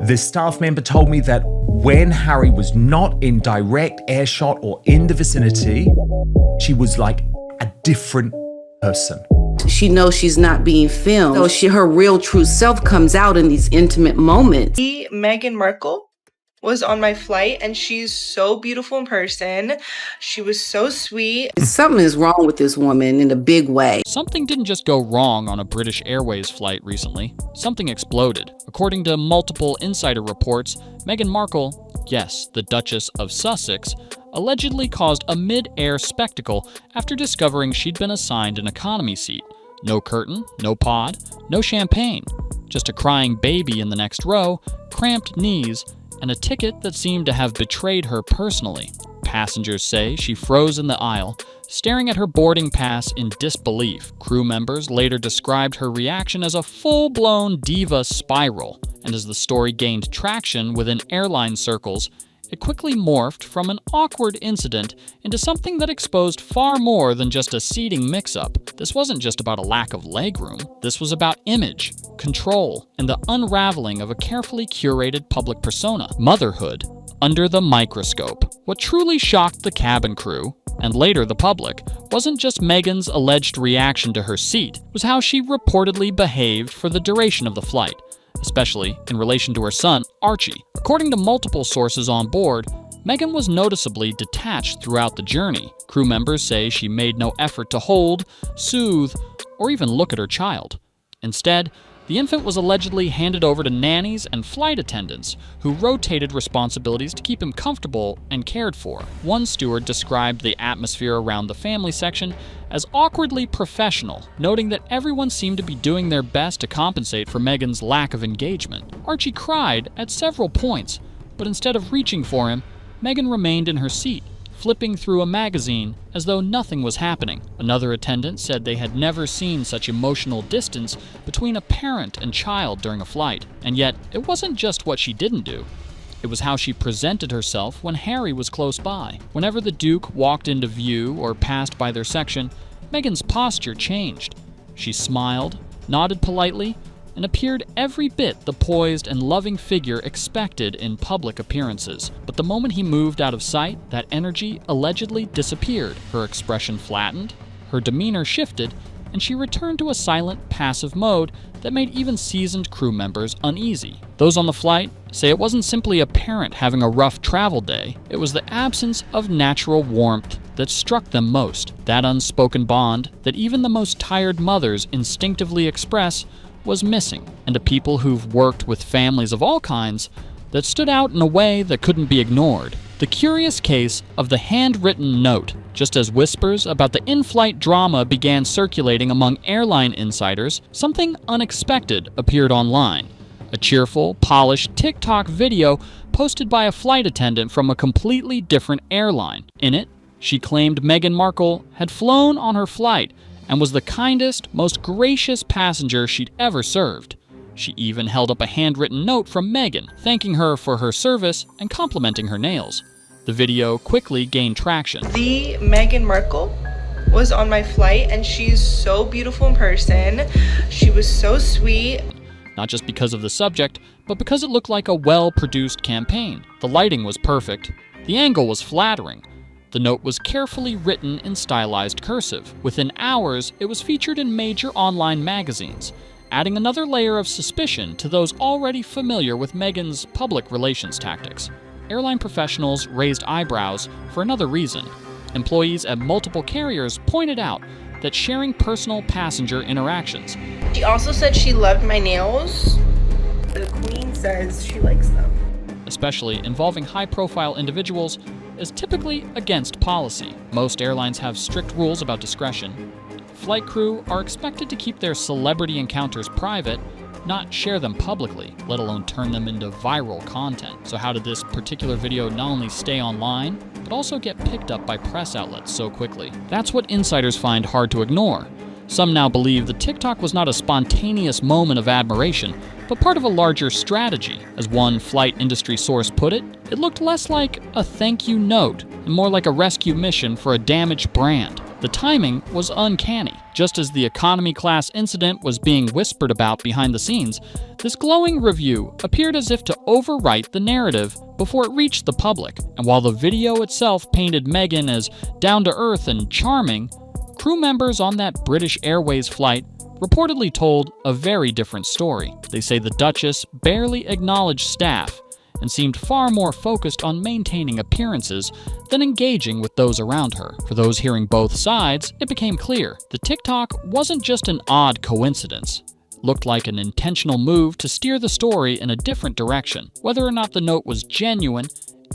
This staff member told me that when Harry was not in direct earshot or in the vicinity, she was like a different person. She knows she's not being filmed, so her real true self comes out in these intimate moments. Meghan Markle was on my flight, and she's so beautiful in person. She was so sweet. Something is wrong with this woman in a big way. Something didn't just go wrong on a British Airways flight recently. Something exploded. According to multiple insider reports, Meghan Markle, yes, the Duchess of Sussex, allegedly caused a mid-air spectacle after discovering she'd been assigned an economy seat. No curtain, no pod, no champagne. Just a crying baby in the next row, cramped knees, and a ticket that seemed to have betrayed her personally. Passengers say she froze in the aisle, staring at her boarding pass in disbelief. Crew members later described her reaction as a full-blown diva spiral, and as the story gained traction within airline circles, it quickly morphed from an awkward incident into something that exposed far more than just a seating mix-up. This wasn't just about a lack of legroom. This was about image, control, and the unraveling of a carefully curated public persona. Motherhood under the microscope. What truly shocked the cabin crew, and later the public, wasn't just Meghan's alleged reaction to her seat, it was how she reportedly behaved for the duration of the flight, especially in relation to her son, Archie. According to multiple sources on board, Meghan was noticeably detached throughout the journey. Crew members say she made no effort to hold, soothe, or even look at her child. Instead, the infant was allegedly handed over to nannies and flight attendants, who rotated responsibilities to keep him comfortable and cared for. One steward described the atmosphere around the family section as awkwardly professional, noting that everyone seemed to be doing their best to compensate for Meghan's lack of engagement. Archie cried at several points, but instead of reaching for him, Meghan remained in her seat, flipping through a magazine as though nothing was happening. Another attendant said they had never seen such emotional distance between a parent and child during a flight. And yet, it wasn't just what she didn't do. It was how she presented herself when Harry was close by. Whenever the Duke walked into view or passed by their section, Meghan's posture changed. She smiled, nodded politely, and appeared every bit the poised and loving figure expected in public appearances. But the moment he moved out of sight, that energy allegedly disappeared. Her expression flattened, her demeanor shifted, and she returned to a silent, passive mode that made even seasoned crew members uneasy. Those on the flight say it wasn't simply a parent having a rough travel day, it was the absence of natural warmth that struck them most. That unspoken bond that even the most tired mothers instinctively express was missing, and to people who've worked with families of all kinds, that stood out in a way that couldn't be ignored. The curious case of the handwritten note. Just as whispers about the in-flight drama began circulating among airline insiders, something unexpected appeared online. A cheerful, polished TikTok video posted by a flight attendant from a completely different airline. In it, she claimed Meghan Markle had flown on her flight and was the kindest, most gracious passenger she'd ever served. She even held up a handwritten note from Meghan, thanking her for her service and complimenting her nails. The video quickly gained traction. The Meghan Markle was on my flight, and she's so beautiful in person. She was so sweet. Not just because of the subject, but because it looked like a well-produced campaign. The lighting was perfect. The angle was flattering. The note was carefully written in stylized cursive. Within hours, it was featured in major online magazines, adding another layer of suspicion to those already familiar with Meghan's public relations tactics. Airline professionals raised eyebrows for another reason. Employees at multiple carriers pointed out that sharing personal passenger interactions. She also said she loved my nails. The Queen says she likes them. Especially involving high-profile individuals, is typically against policy. Most airlines have strict rules about discretion. Flight crew are expected to keep their celebrity encounters private, not share them publicly, let alone turn them into viral content. So how did this particular video not only stay online, but also get picked up by press outlets so quickly? That's what insiders find hard to ignore. Some now believe the TikTok was not a spontaneous moment of admiration, but part of a larger strategy. As one flight industry source put it, it looked less like a thank you note and more like a rescue mission for a damaged brand. The timing was uncanny. Just as the economy class incident was being whispered about behind the scenes, this glowing review appeared as if to overwrite the narrative before it reached the public. And while the video itself painted Meghan as down-to-earth and charming, crew members on that British Airways flight reportedly told a very different story. They say the Duchess barely acknowledged staff and seemed far more focused on maintaining appearances than engaging with those around her. For those hearing both sides, it became clear the TikTok wasn't just an odd coincidence. It looked like an intentional move to steer the story in a different direction. Whether or not the note was genuine,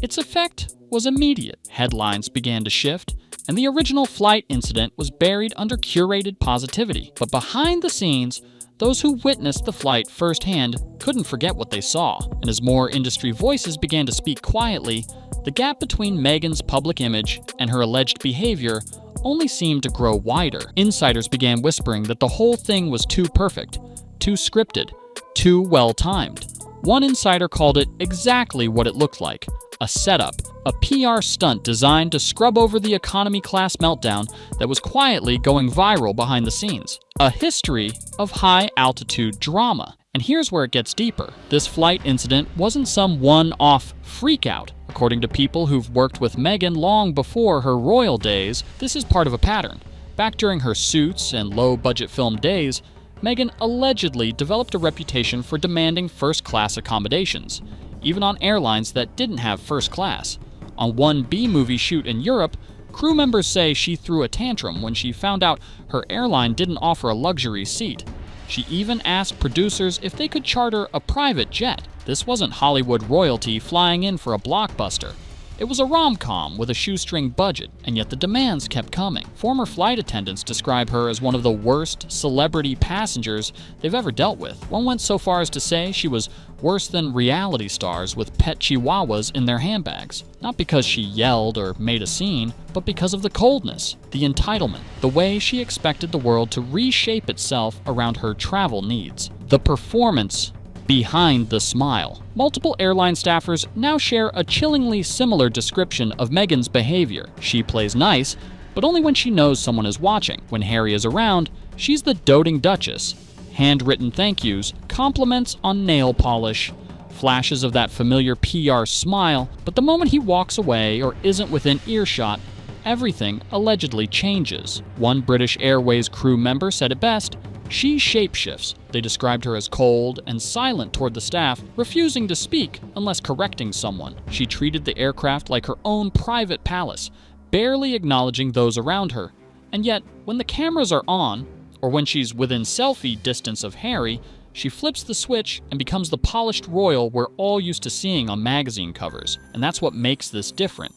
its effect was immediate. Headlines began to shift, and the original flight incident was buried under curated positivity. But behind the scenes, those who witnessed the flight firsthand couldn't forget what they saw. And as more industry voices began to speak quietly, the gap between Meghan's public image and her alleged behavior only seemed to grow wider. Insiders began whispering that the whole thing was too perfect, too scripted, too well-timed. One insider called it exactly what it looked like: a setup, a PR stunt designed to scrub over the economy class meltdown that was quietly going viral behind the scenes. A history of high-altitude drama. And here's where it gets deeper. This flight incident wasn't some one-off freakout. According to people who've worked with Meghan long before her royal days, this is part of a pattern. Back during her Suits and low-budget film days, Meghan allegedly developed a reputation for demanding first-class accommodations, even on airlines that didn't have first class. On one B-movie shoot in Europe, crew members say she threw a tantrum when she found out her airline didn't offer a luxury seat. She even asked producers if they could charter a private jet. This wasn't Hollywood royalty flying in for a blockbuster. It was a rom-com with a shoestring budget, and yet the demands kept coming. Former flight attendants describe her as one of the worst celebrity passengers they've ever dealt with. One went so far as to say she was worse than reality stars with pet chihuahuas in their handbags. Not because she yelled or made a scene, but because of the coldness, the entitlement, the way she expected the world to reshape itself around her travel needs. The performance behind the smile. Multiple airline staffers now share a chillingly similar description of Meghan's behavior. She plays nice, but only when she knows someone is watching. When Harry is around, she's the doting Duchess. Handwritten thank yous, compliments on nail polish, flashes of that familiar PR smile, but the moment he walks away or isn't within earshot, everything allegedly changes. One British Airways crew member said it best: she shapeshifts. They described her as cold and silent toward the staff, refusing to speak unless correcting someone. She treated the aircraft like her own private palace, barely acknowledging those around her. And yet, when the cameras are on, or when she's within selfie distance of Harry, she flips the switch and becomes the polished royal we're all used to seeing on magazine covers. And that's what makes this different.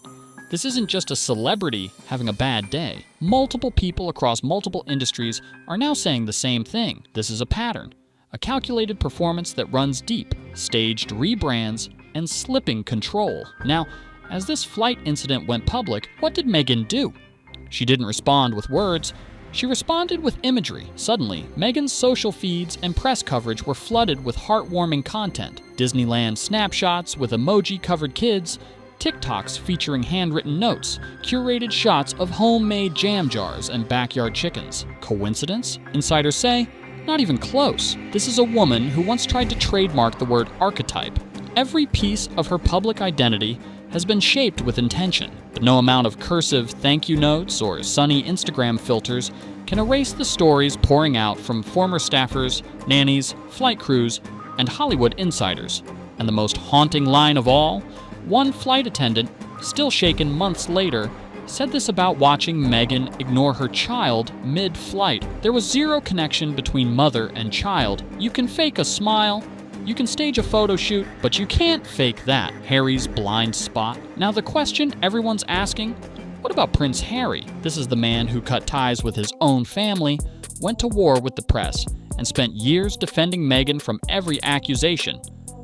This isn't just a celebrity having a bad day. Multiple people across multiple industries are now saying the same thing. This is a pattern, a calculated performance that runs deep, staged rebrands, and slipping control. Now, as this flight incident went public, what did Meghan do? She didn't respond with words. She responded with imagery. Suddenly, Meghan's social feeds and press coverage were flooded with heartwarming content. Disneyland snapshots with emoji-covered kids, TikToks featuring handwritten notes, curated shots of homemade jam jars and backyard chickens. Coincidence? Insiders say, not even close. This is a woman who once tried to trademark the word archetype. Every piece of her public identity has been shaped with intention, but no amount of cursive thank you notes or sunny Instagram filters can erase the stories pouring out from former staffers, nannies, flight crews, and Hollywood insiders. And the most haunting line of all? One flight attendant, still shaken months later, said this about watching Meghan ignore her child mid-flight. There was zero connection between mother and child. You can fake a smile, you can stage a photo shoot, but you can't fake that. Harry's blind spot. Now the question everyone's asking, what about Prince Harry? This is the man who cut ties with his own family, went to war with the press, and spent years defending Meghan from every accusation.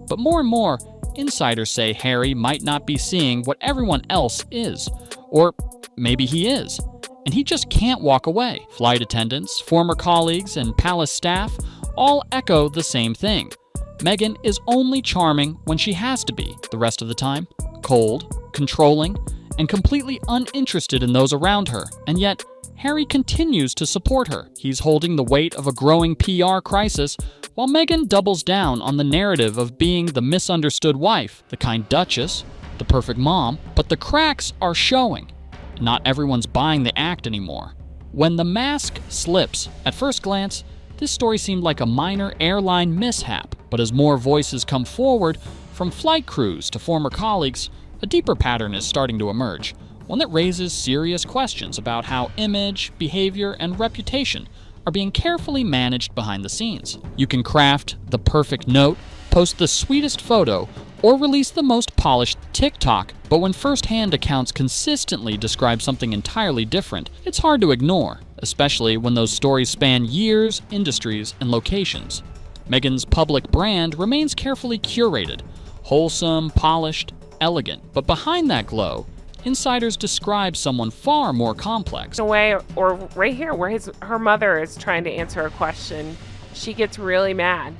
But more and more, insiders say Harry might not be seeing what everyone else is. Or maybe he is, and he just can't walk away. Flight attendants, former colleagues, and palace staff all echo the same thing. Meghan is only charming when she has to be. The rest of the time, cold, controlling, and completely uninterested in those around her. And yet, Harry continues to support her. He's holding the weight of a growing PR crisis, while Meghan doubles down on the narrative of being the misunderstood wife, the kind Duchess, the perfect mom, but the cracks are showing. Not everyone's buying the act anymore. When the mask slips, at first glance, this story seemed like a minor airline mishap, but as more voices come forward, from flight crews to former colleagues, a deeper pattern is starting to emerge, one that raises serious questions about how image, behavior, and reputation are being carefully managed behind the scenes. You can craft the perfect note, post the sweetest photo, or release the most polished TikTok, but when first-hand accounts consistently describe something entirely different, it's hard to ignore, especially when those stories span years, industries, and locations. Meghan's public brand remains carefully curated, wholesome, polished, elegant, but behind that glow, insiders describe someone far more complex. In a way, or right here, where her mother is trying to answer a question, she gets really mad.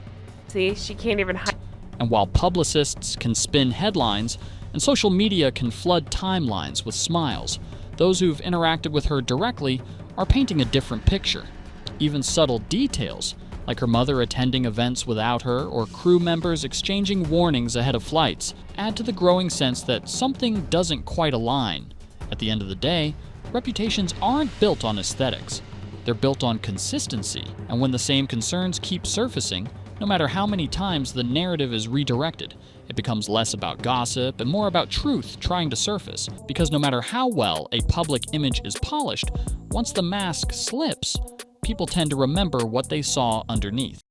See, she can't even hide. And while publicists can spin headlines and social media can flood timelines with smiles, those who've interacted with her directly are painting a different picture. Even subtle details, like her mother attending events without her or crew members exchanging warnings ahead of flights, add to the growing sense that something doesn't quite align. At the end of the day, reputations aren't built on aesthetics. They're built on consistency, and when the same concerns keep surfacing, no matter how many times the narrative is redirected, it becomes less about gossip and more about truth trying to surface. Because no matter how well a public image is polished, once the mask slips, people tend to remember what they saw underneath.